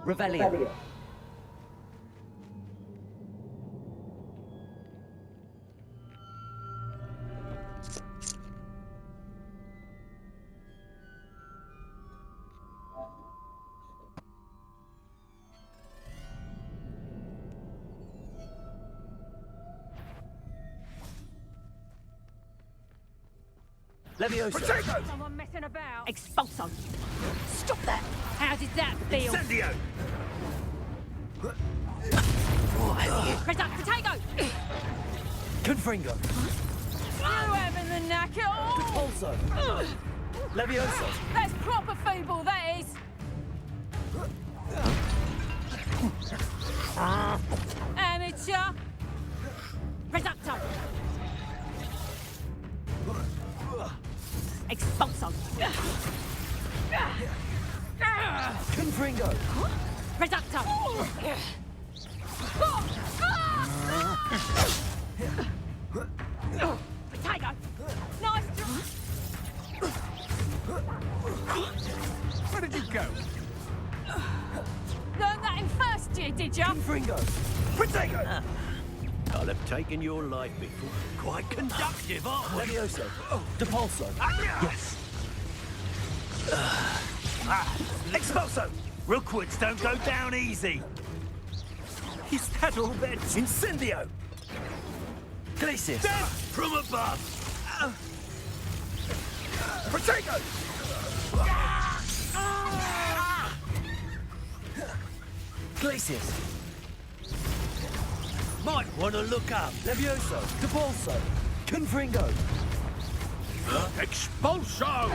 Revelio. Levioso! Someone messing about. Expulso! Stop that! How did that feel? Incendio! Press up, potato! Confringo. You having the knack at all? Also. Levioso. That's proper feeble, that is. Amateur. Reducto! Expulso! Confringo. Reducto! Potato! Nice. Where did you go? Learned that in first year, did ya? Confringo. Potato! I'll have taken your life before. Quite conductive, aren't we? Levioso. Depulso. Yes. Expulso! Rookwoods don't go down easy. Is that all that? Incendio! Glacius. Death from above! Potato! Glacius. Might want to look up. Levioso. Depulso. Confringo. Expulso!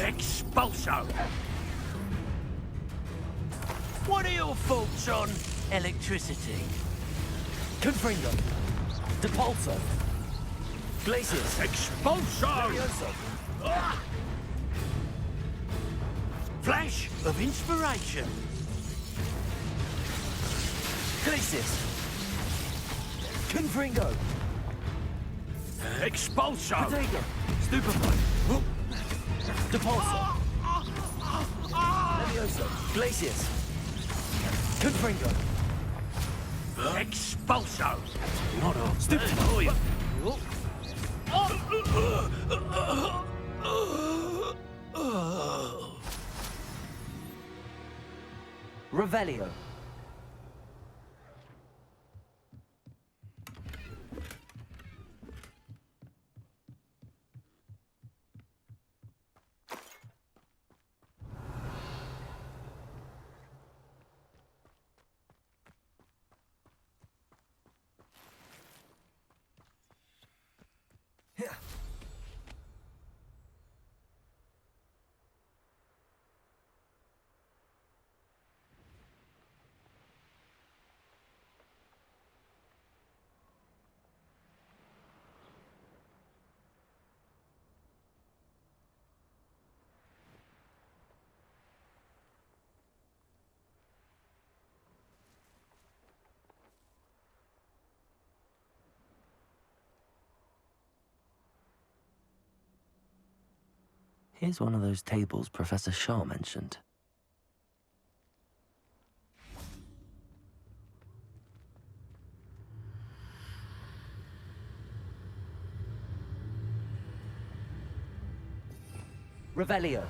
Expulso! What are your thoughts on electricity? Confringo. Depulso. Glacius. Expulso! Levioso. Flash of inspiration. Glacius. Confringo. Expulso! Potato. Stupefy. Depulso. Levioso. Glacius. Confringo. Expulso! Not on. Stupefy. Revelio. Here's one of those tables Professor Shaw mentioned. Revelio.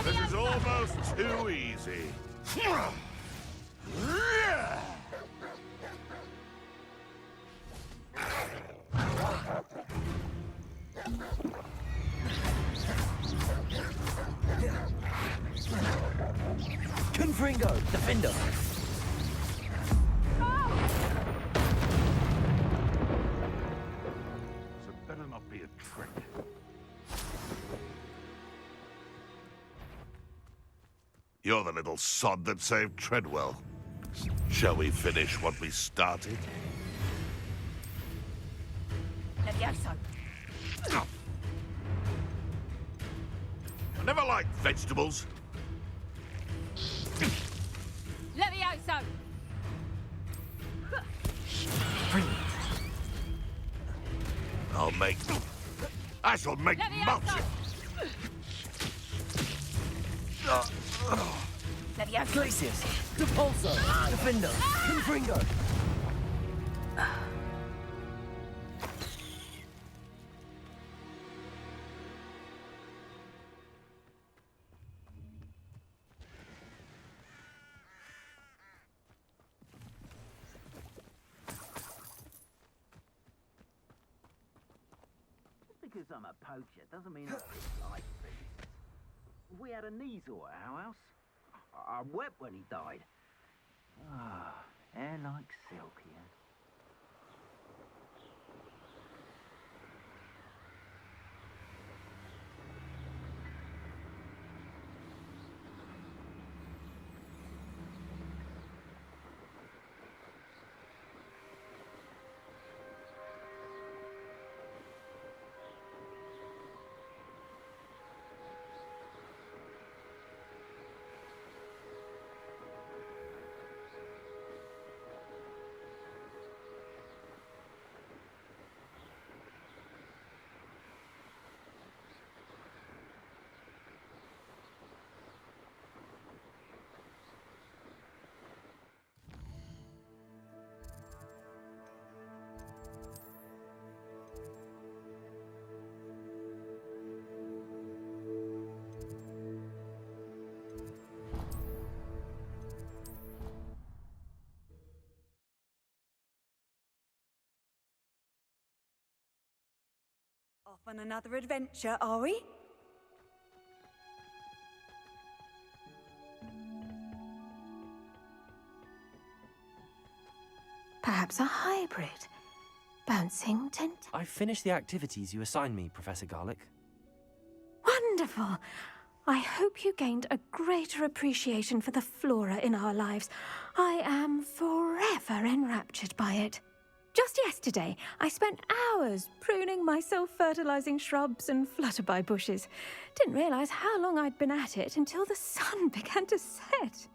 This is almost too easy. Confringo, defender. So it better not be a trick. You're the little sod that saved Treadwell. Shall we finish what we started? Levioso. I never liked vegetables. Levioso! I shall make much. Levioso. Glacius, Repulso, defender, Confringo. Because I'm a poacher doesn't mean I dislike things. We had a Kneesor at our house. I wept when he died. Ah, hair like silk, he had. Off on another adventure, are we? Perhaps a hybrid. Bouncing tent. I finished the activities you assigned me, Professor Garlic. Wonderful. I hope you gained a greater appreciation for the flora in our lives. I am forever enraptured by it. Just yesterday, I spent hours pruning my self-fertilizing shrubs and flutterby bushes. Didn't realize how long I'd been at it until the sun began to set.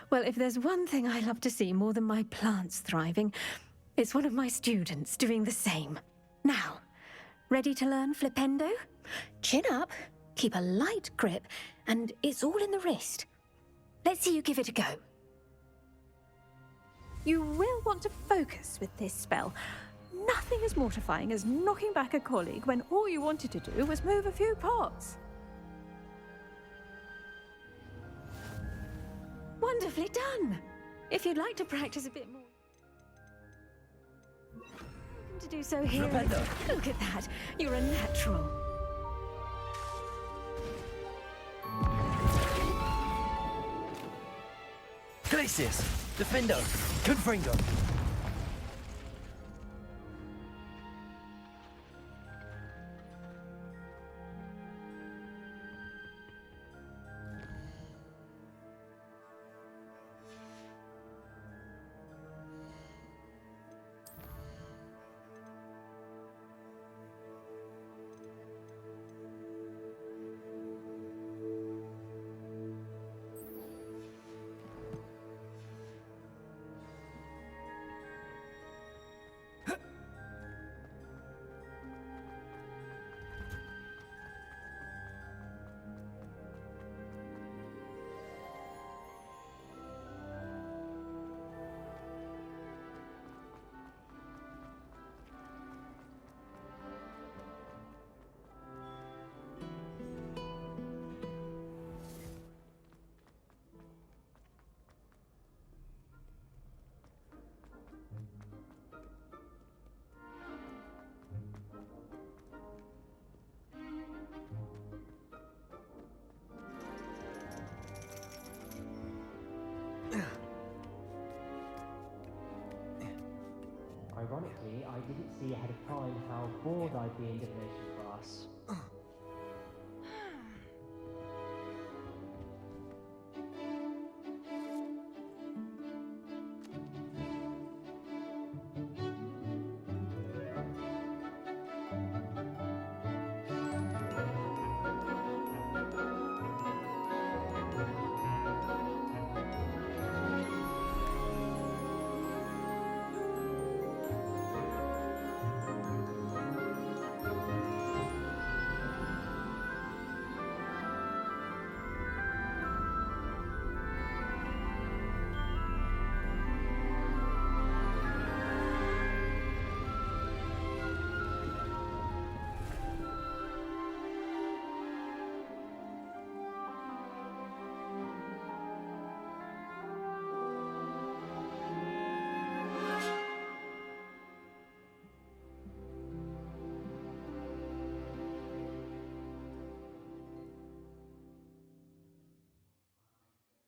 Well, if there's one thing I love to see more than my plants thriving, it's one of my students doing the same. Now, ready to learn Flipendo? Chin up, keep a light grip, and it's all in the wrist. Let's see you give it a go. You will want to focus with this spell. Nothing as mortifying as knocking back a colleague when all you wanted to do was move a few pots. Wonderfully done. If you'd like to practice a bit more... Welcome to do so here. Flipendo. Look at that. You're a natural. Glacius, defender, Confringo. Ironically, I didn't see ahead of time how bored I'd be in divination class.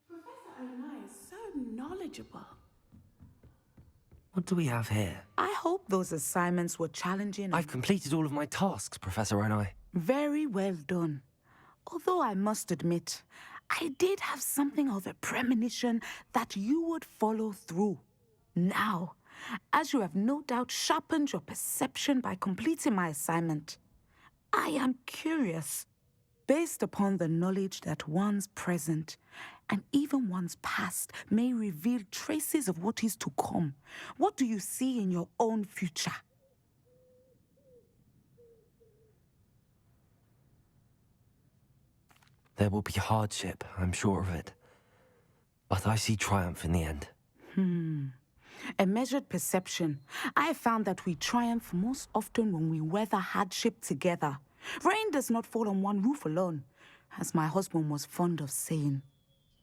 Professor Onai is so knowledgeable. What do we have here? I hope those assignments were challenging. I've completed all of my tasks, Professor Onai. Very well done. Although I must admit, I did have something of a premonition that you would follow through. Now, as you have no doubt sharpened your perception by completing my assignment, I am curious, based upon the knowledge that one's present and even one's past may reveal traces of what is to come. What do you see in your own future? There will be hardship, I'm sure of it. But I see triumph in the end. A measured perception. I have found that we triumph most often when we weather hardship together. Rain does not fall on one roof alone, as my husband was fond of saying.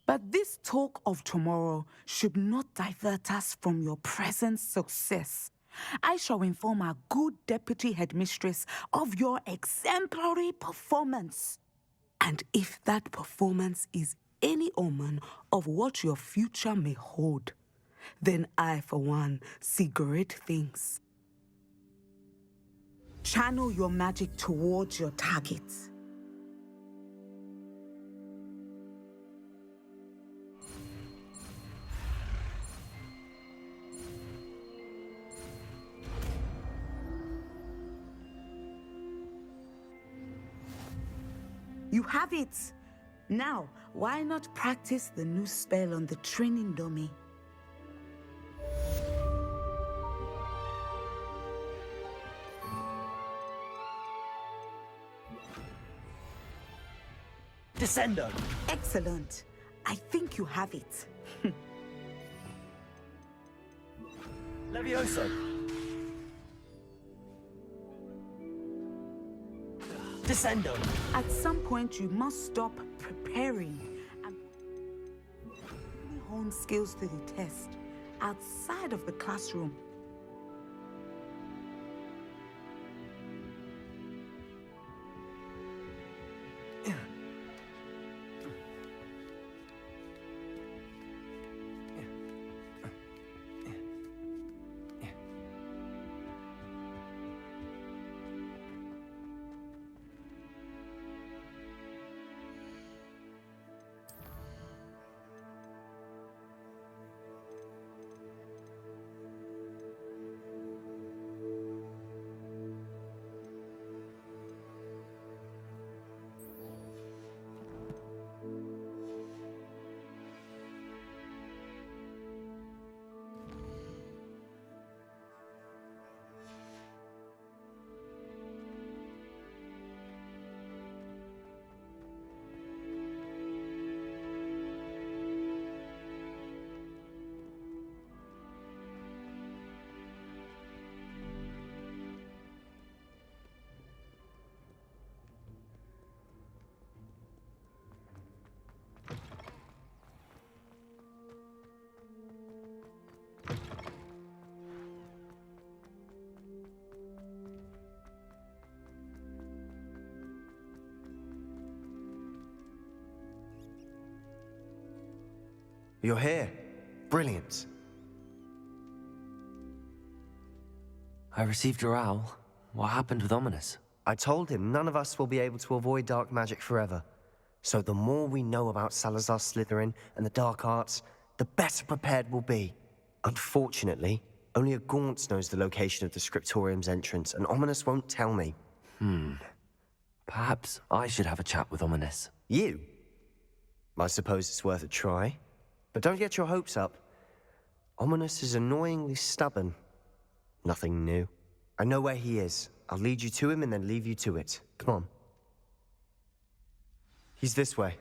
But this talk of tomorrow should not divert us from your present success. I shall inform our good deputy headmistress of your exemplary performance. And if that performance is any omen of what your future may hold, then I, for one, see great things. Channel your magic towards your targets. You have it! Now, why not practice the new spell on the training dummy? Descendo! Excellent. I think you have it. Levioso! Descendo! At some point, you must stop preparing and really hone skills to the test outside of the classroom. You're here. Brilliant. I received your owl. What happened with Ominous? I told him none of us will be able to avoid dark magic forever. So the more we know about Salazar Slytherin and the dark arts, the better prepared we'll be. Unfortunately, only a Gaunt knows the location of the Scriptorium's entrance, and Ominous won't tell me. Perhaps I should have a chat with Ominous. You? I suppose it's worth a try. But don't get your hopes up. Ominous is annoyingly stubborn. Nothing new. I know where he is. I'll lead you to him and then leave you to it. Come on. He's this way.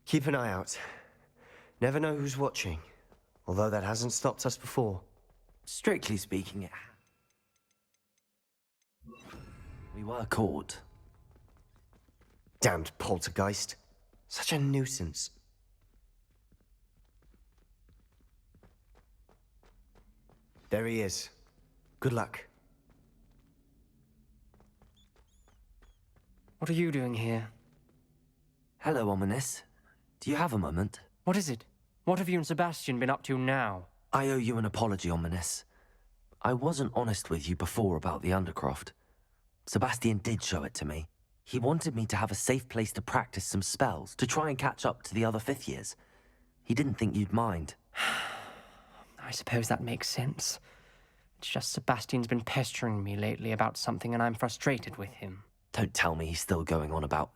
Keep an eye out. Never know who's watching. Although that hasn't stopped us before. Strictly speaking, we were caught. Damned poltergeist. Such a nuisance. There he is. Good luck. What are you doing here? Hello, Ominous. Do you have a moment? What is it? What have you and Sebastian been up to now? I owe you an apology, Ominous. I wasn't honest with you before about the Undercroft. Sebastian did show it to me. He wanted me to have a safe place to practice some spells, to try and catch up to the other 5th years. He didn't think you'd mind. I suppose that makes sense. It's just Sebastian's been pestering me lately about something and I'm frustrated with him. Don't tell me he's still going on about,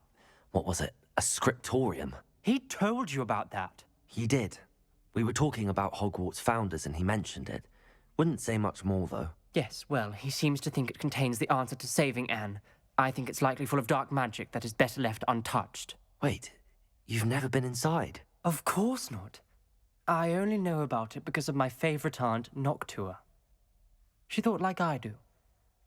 what was it, a scriptorium? He told you about that. He did. We were talking about Hogwarts founders and he mentioned it. Wouldn't say much more, though. Yes, well, he seems to think it contains the answer to saving Anne. I think it's likely full of dark magic that is better left untouched. Wait, you've never been inside? Of course not. I only know about it because of my favourite aunt, Noctua. She thought like I do.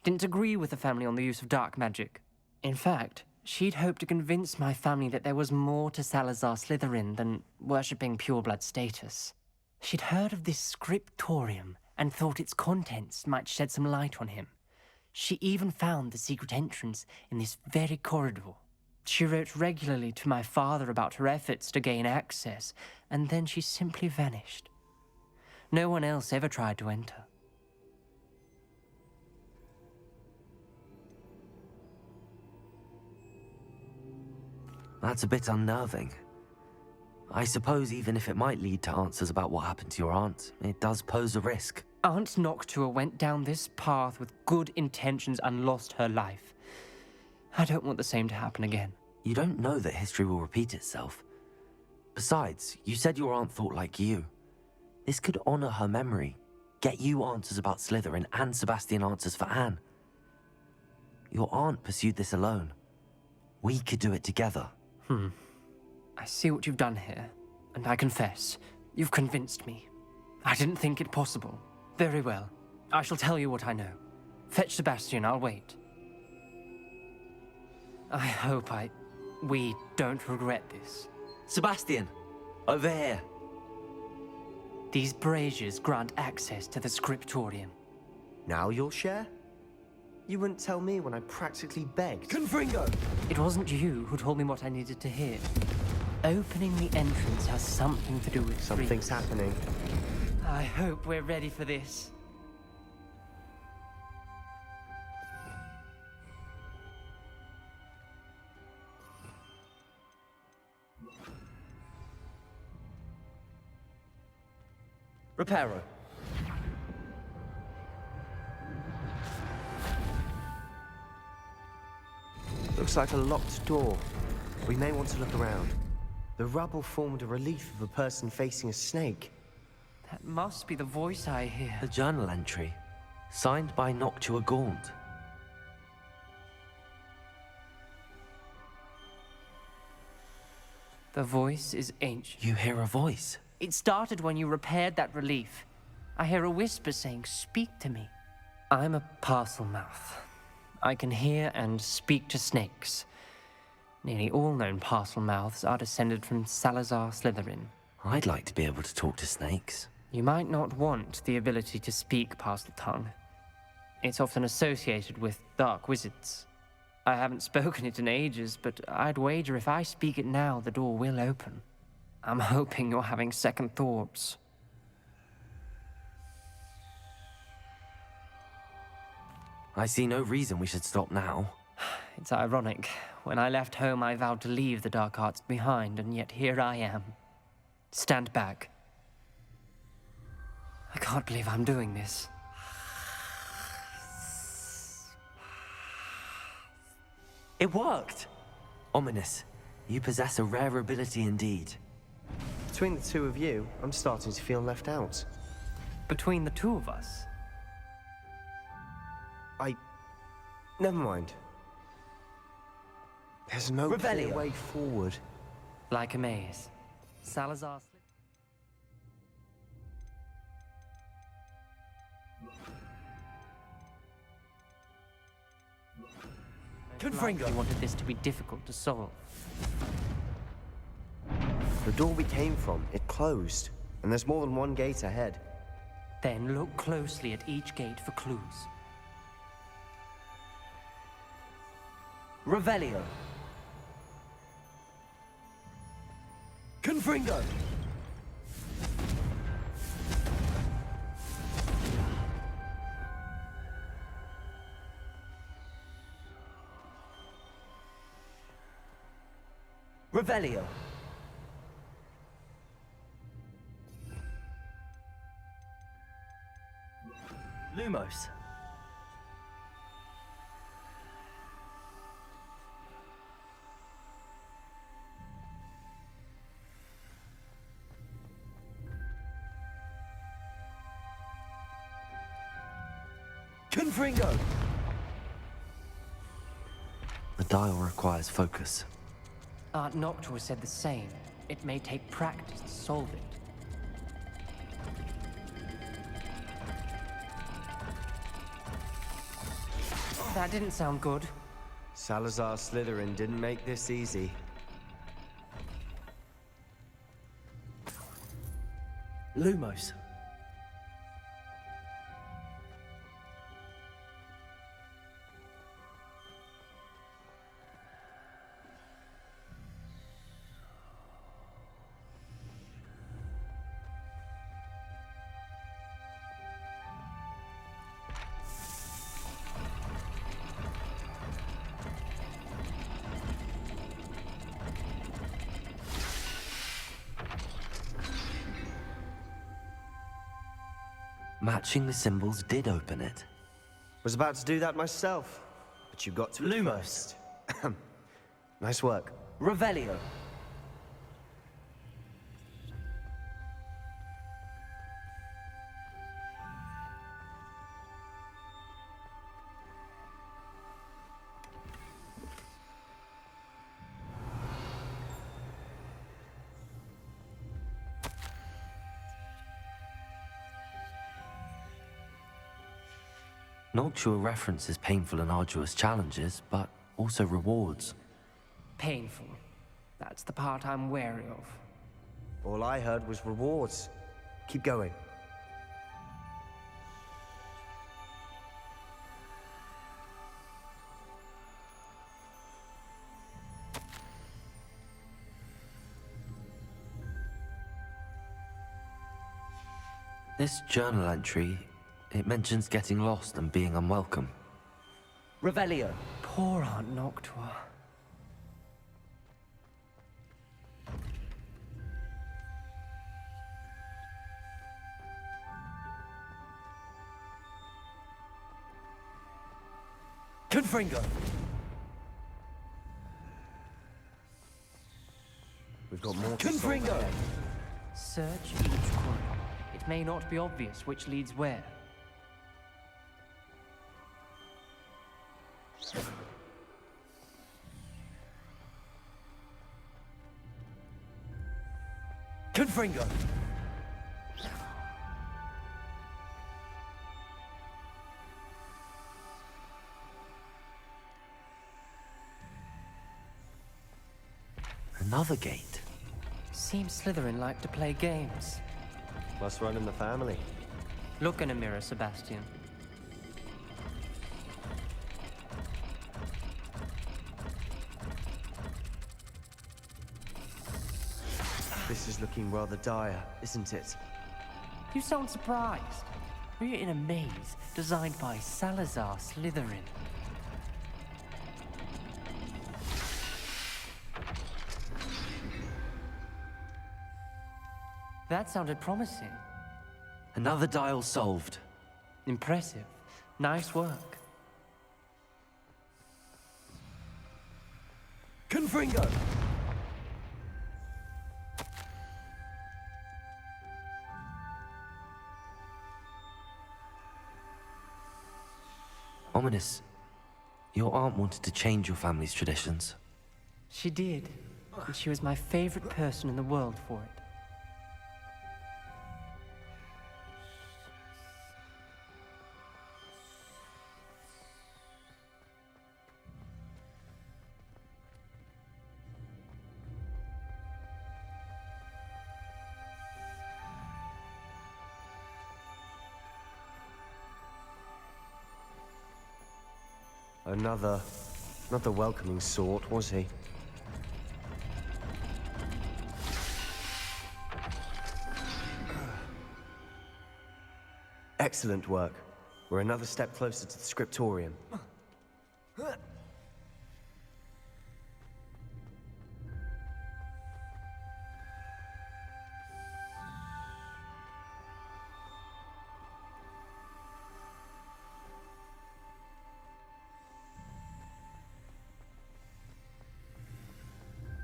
Didn't agree with the family on the use of dark magic. In fact, she'd hoped to convince my family that there was more to Salazar Slytherin than worshipping pureblood status. She'd heard of this scriptorium and thought its contents might shed some light on him. She even found the secret entrance in this very corridor. She wrote regularly to my father about her efforts to gain access, and then she simply vanished. No one else ever tried to enter. That's a bit unnerving. I suppose even if it might lead to answers about what happened to your aunt, it does pose a risk. Aunt Noctua went down this path with good intentions and lost her life. I don't want the same to happen again. You don't know that history will repeat itself. Besides, you said your aunt thought like you. This could honor her memory, get you answers about Slytherin and Sebastian answers for Anne. Your aunt pursued this alone. We could do it together. I see what you've done here, and I confess, you've convinced me. I didn't think it possible. Very well. I shall tell you what I know. Fetch Sebastian, I'll wait. I hope we don't regret this. Sebastian! Over here! These braziers grant access to the scriptorium. Now you'll share? You wouldn't tell me when I practically begged. Confringo! It wasn't you who told me what I needed to hear. Opening the entrance has something to do with Something's happening. I hope we're ready for this. Reparo. Looks like a locked door. We may want to look around. The rubble formed a relief of a person facing a snake. That must be the voice I hear. A journal entry, signed by Noctua Gaunt. The voice is ancient. You hear a voice? It started when you repaired that relief. I hear a whisper saying, "Speak to me." I'm a parcel mouth. I can hear and speak to snakes. Nearly all known parcel mouths are descended from Salazar Slytherin. I'd like to be able to talk to snakes. You might not want the ability to speak parcel tongue. It's often associated with dark wizards. I haven't spoken it in ages, but I'd wager if I speak it now, the door will open. I'm hoping you're having second thoughts. I see no reason we should stop now. It's ironic. When I left home, I vowed to leave the dark arts behind, and yet here I am. Stand back. I can't believe I'm doing this. It worked! Ominous. You possess a rare ability indeed. Between the two of you, I'm starting to feel left out. Between the two of us? Never mind. There's no clear way forward. Like a maze. Salazar... Confringo! You wanted this to be difficult to solve. The door we came from, it closed. And there's more than one gate ahead. Then look closely at each gate for clues. Revelio. Confringo. Revelio. Lumos. Confringo! The dial requires focus. Aunt Noctua said the same. It may take practice to solve it. That didn't sound good. Salazar Slytherin didn't make this easy. Lumos. Matching the symbols did open it. Was about to do that myself, but you got to it Lumos. first. Nice work. Revelio. Noctua references painful and arduous challenges, but also rewards. Painful. That's the part I'm wary of. All I heard was rewards. Keep going. This journal entry, it mentions getting lost and being unwelcome. Revelio. Poor Aunt Noctua. Confringo. We've got more. Confringo. Search each corner. It may not be obvious which leads where. Confringo. Another gate. Seems Slytherin like to play games. Must run in the family. Look in a mirror, Sebastian. This is looking rather dire, isn't it? You sound surprised. We're in a maze designed by Salazar Slytherin. That sounded promising. Another dial solved. Impressive. Nice work. Confringo! Ominous, your aunt wanted to change your family's traditions. She did. And she was my favorite person in the world for it. Not the welcoming sort, was he? Excellent work. We're another step closer to the scriptorium.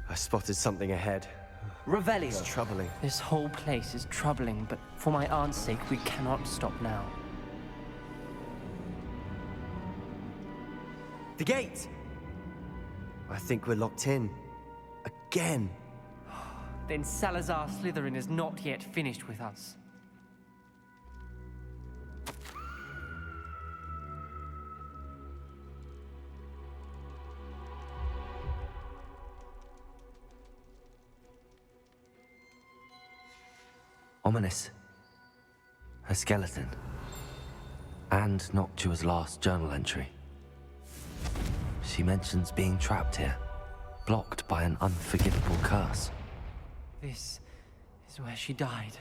I spotted something ahead. Revelio. It's troubling. This whole place is troubling, but for my aunt's sake, we cannot stop now. The gate! I think we're locked in. Again. Then Salazar Slytherin is not yet finished with us. Ominous. A skeleton. And Noctua's last journal entry. She mentions being trapped here, blocked by an unforgivable curse. This is where she died.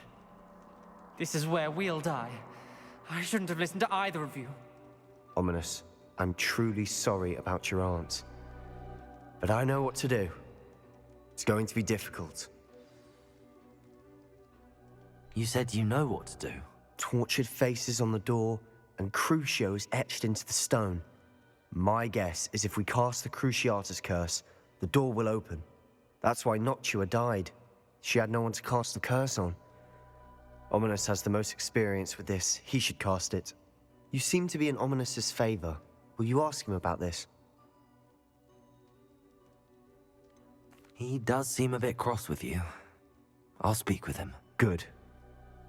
This is where we'll die. I shouldn't have listened to either of you. Ominous, I'm truly sorry about your aunt. But I know what to do. It's going to be difficult. You said you know what to do. Tortured faces on the door, and Crucio is etched into the stone. My guess is if we cast the Cruciatus curse, the door will open. That's why Noctua died. She had no one to cast the curse on. Ominous has the most experience with this. He should cast it. You seem to be in Ominous's favor. Will you ask him about this? He does seem a bit cross with you. I'll speak with him. Good.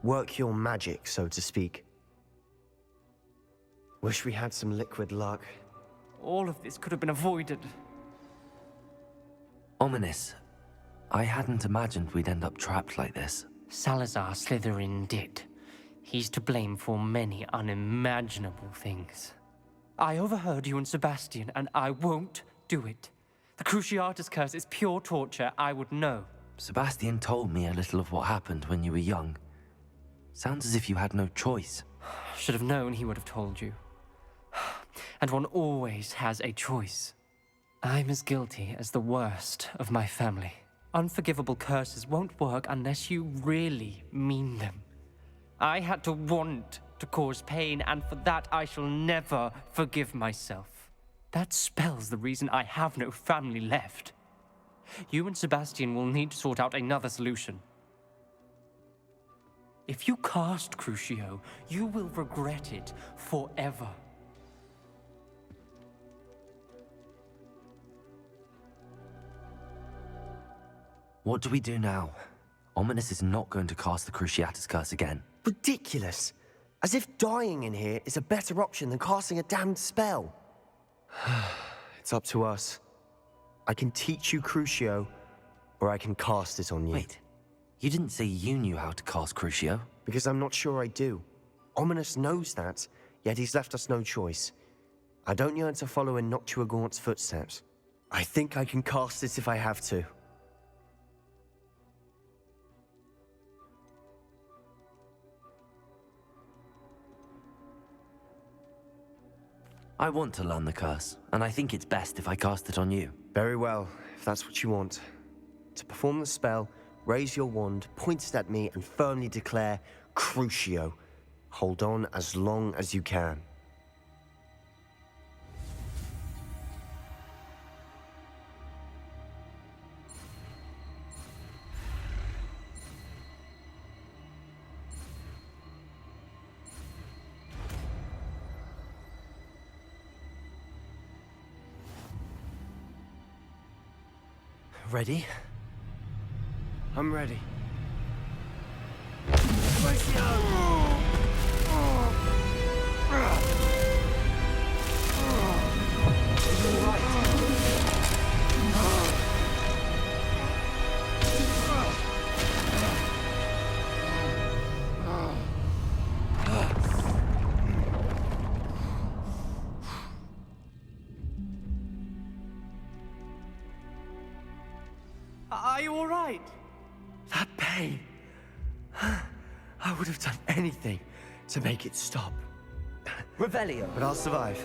Work your magic, so to speak. Wish we had some liquid luck. All of this could have been avoided. Ominous. I hadn't imagined we'd end up trapped like this. Salazar Slytherin did. He's to blame for many unimaginable things. I overheard you and Sebastian, and I won't do it. The Cruciatus curse is pure torture. I would know. Sebastian told me a little of what happened when you were young. Sounds as if you had no choice. Should have known he would have told you. And one always has a choice. I'm as guilty as the worst of my family. Unforgivable curses won't work unless you really mean them. I had to want to cause pain, and for that I shall never forgive myself. That spells the reason I have no family left. You and Sebastian will need to sort out another solution. If you cast Crucio, you will regret it forever. What do we do now? Ominous is not going to cast the Cruciatus curse again. Ridiculous. As if dying in here is a better option than casting a damned spell. It's up to us. I can teach you Crucio, or I can cast it on you. Wait, you didn't say you knew how to cast Crucio? Because I'm not sure I do. Ominous knows that, yet he's left us no choice. I don't yearn to follow in Noctua Gaunt's footsteps. I think I can cast it if I have to. I want to learn the curse, and I think it's best if I cast it on you. Very well, if that's what you want. To perform the spell, raise your wand, point it at me, and firmly declare CRUCIO. Hold on as long as you can. Ready? I'm ready. Are you all right? That pain. I would have done anything to make it stop. Revelio. But I'll survive.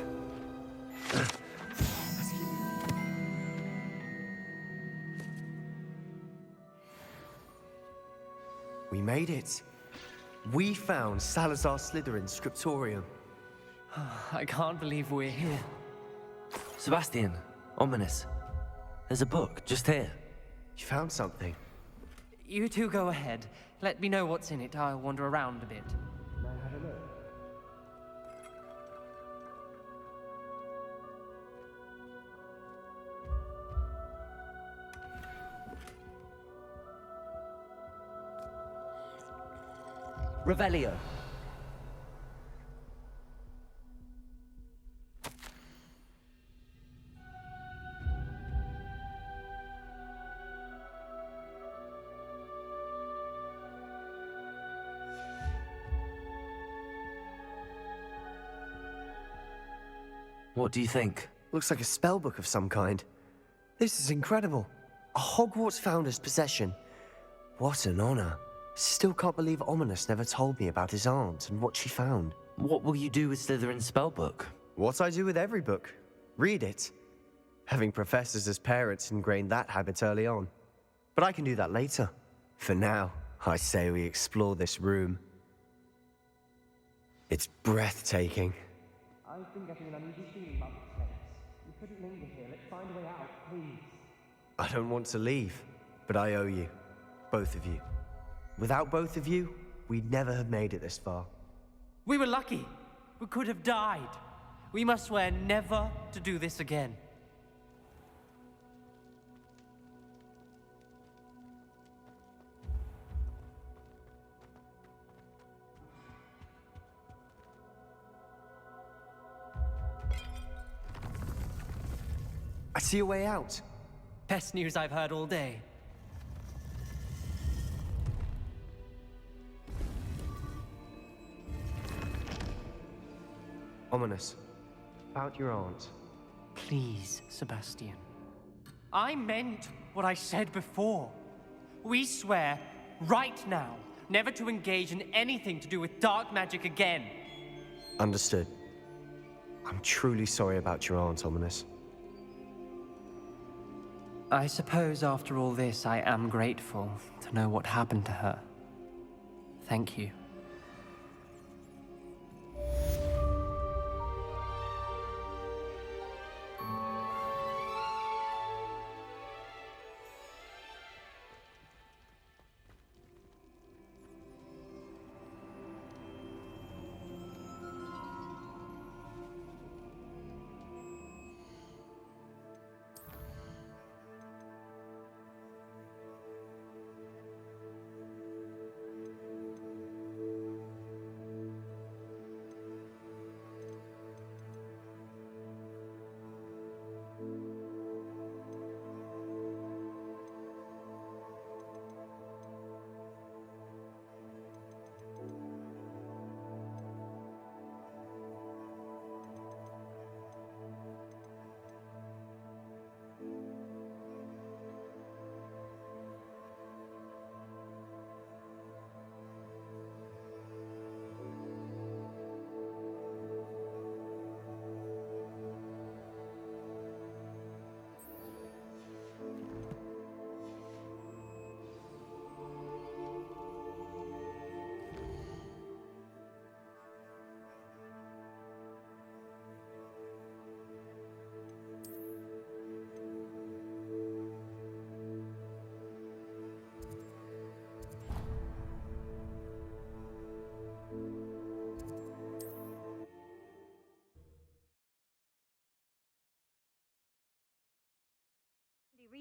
We made it. We found Salazar Slytherin's scriptorium. I can't believe we're here. Sebastian, ominous. There's a book just here. You found something. You two go ahead. Let me know what's in it. I'll wander around a bit. May I have a look? Revelio. What do you think? Looks like a spellbook of some kind. This is incredible. A Hogwarts founder's possession. What an honor. Still can't believe Ominous never told me about his aunt and what she found. What will you do with Slytherin's spellbook? What I do with every book. Read it. Having professors as parents ingrained that habit early on. But I can do that later. For now, I say we explore this room. It's breathtaking. I've been getting an uneasy feeling about this place. We couldn't linger here. Let's find a way out, please. I don't want to leave, but I owe you. Both of you. Without both of you, we'd never have made it this far. We were lucky. We could have died. We must swear never to do this again. I see a way out. Best news I've heard all day. Ominous. About your aunt. Please, Sebastian. I meant what I said before. We swear, right now, never to engage in anything to do with dark magic again. Understood. I'm truly sorry about your aunt, Ominous. I suppose after all this, I am grateful to know what happened to her. Thank you.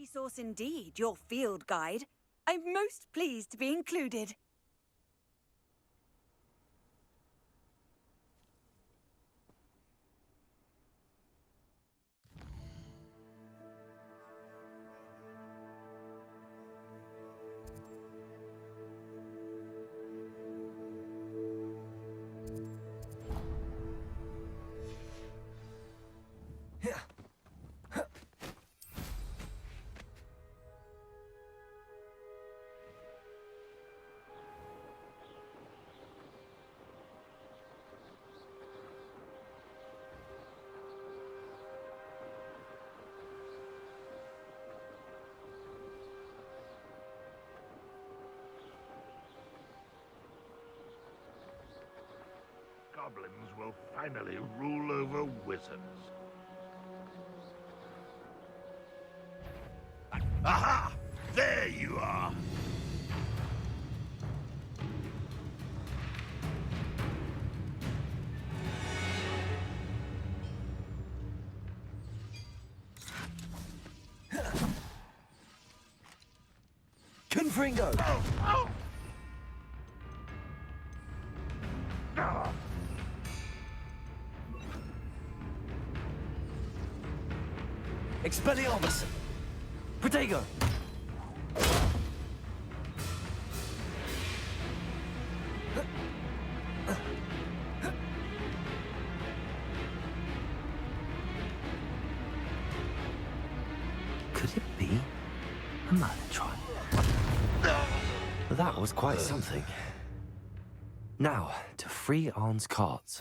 resource indeed, your field guide. I'm most pleased to be included. Goblins will finally rule over wizards. Aha! There you are! Confringo! Oh! Expelliarmus! Protego! Could it be a Malatron? That was quite something. Now, to free Arn's carts.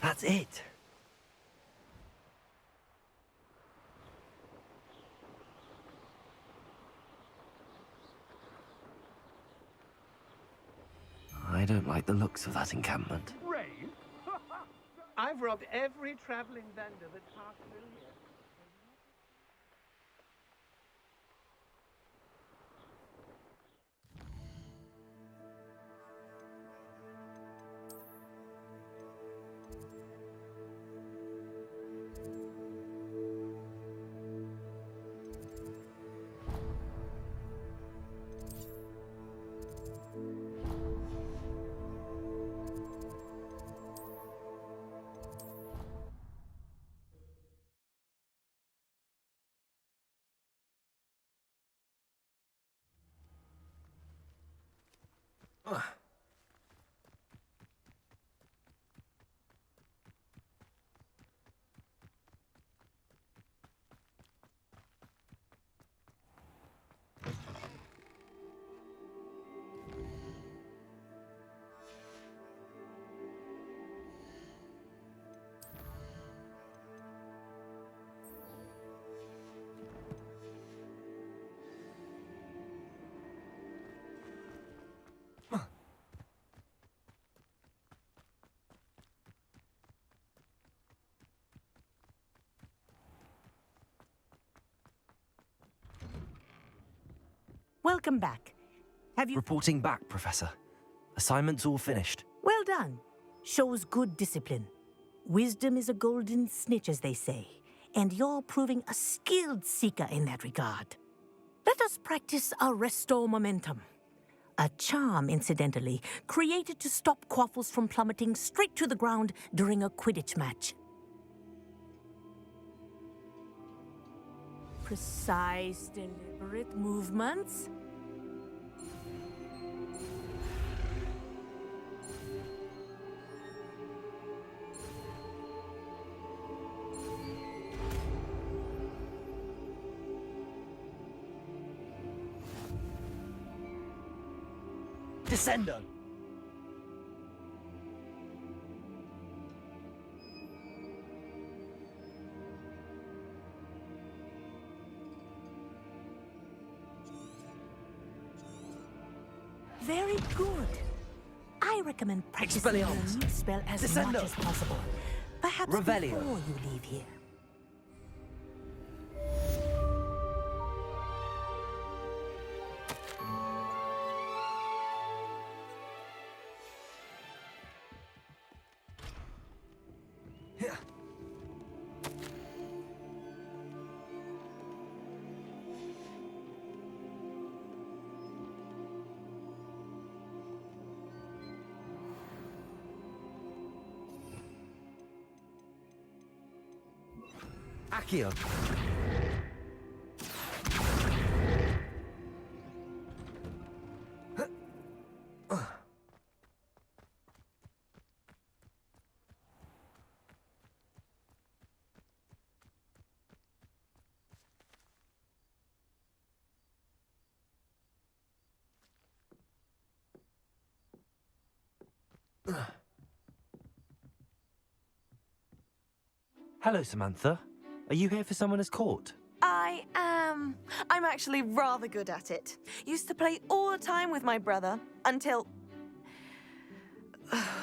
That's it. I don't like the looks of that encampment. Rain? I've robbed every traveling vendor that passed through here. Welcome back. Have you... Reporting back, Professor. Assignment's all finished. Well done. Shows good discipline. Wisdom is a golden snitch, as they say, and you're proving a skilled seeker in that regard. Let us practice ARRESTO momentum. A charm, incidentally, created to stop quaffles from plummeting straight to the ground during a Quidditch match. Precise, deliberate movements. Descendo! Very good. I recommend practicing your Expelliarmus. new spell as Descendo. much as possible. Perhaps Revelio. before you leave here. Accio. Hello, Samantha. Are you here for Summoner's Court? I am. I'm actually rather good at it. Used to play all the time with my brother until...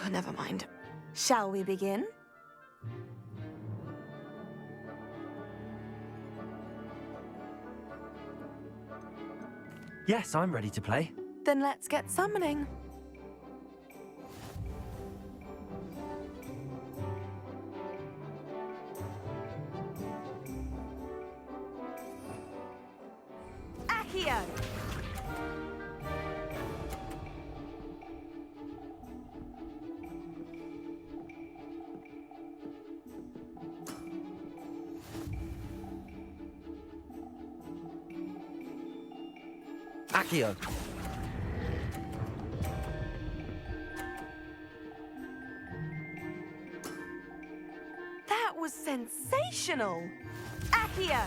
Never mind. Shall we begin? Yes, I'm ready to play. Then let's get summoning. Accio! Accio. That was sensational! Accio!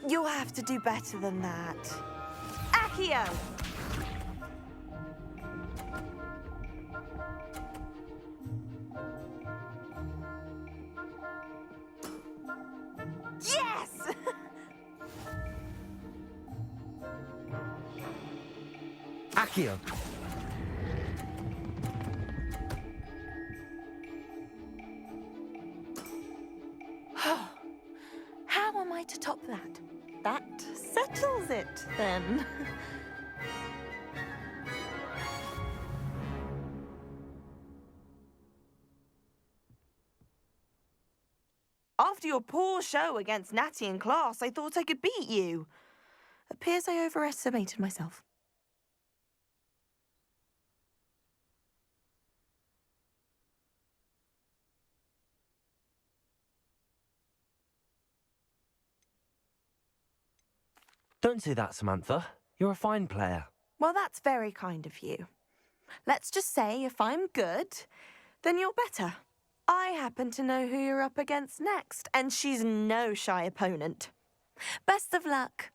You'll have to do better than that. Accio! Yes! Accio. How am I to top that? That settles it, then. After your poor show against Natty in class, I thought I could beat you. Appears I overestimated myself. Don't say that, Samantha. You're a fine player. Well, that's very kind of you. Let's just say if I'm good, then you're better. I happen to know who you're up against next, and she's no shy opponent. Best of luck.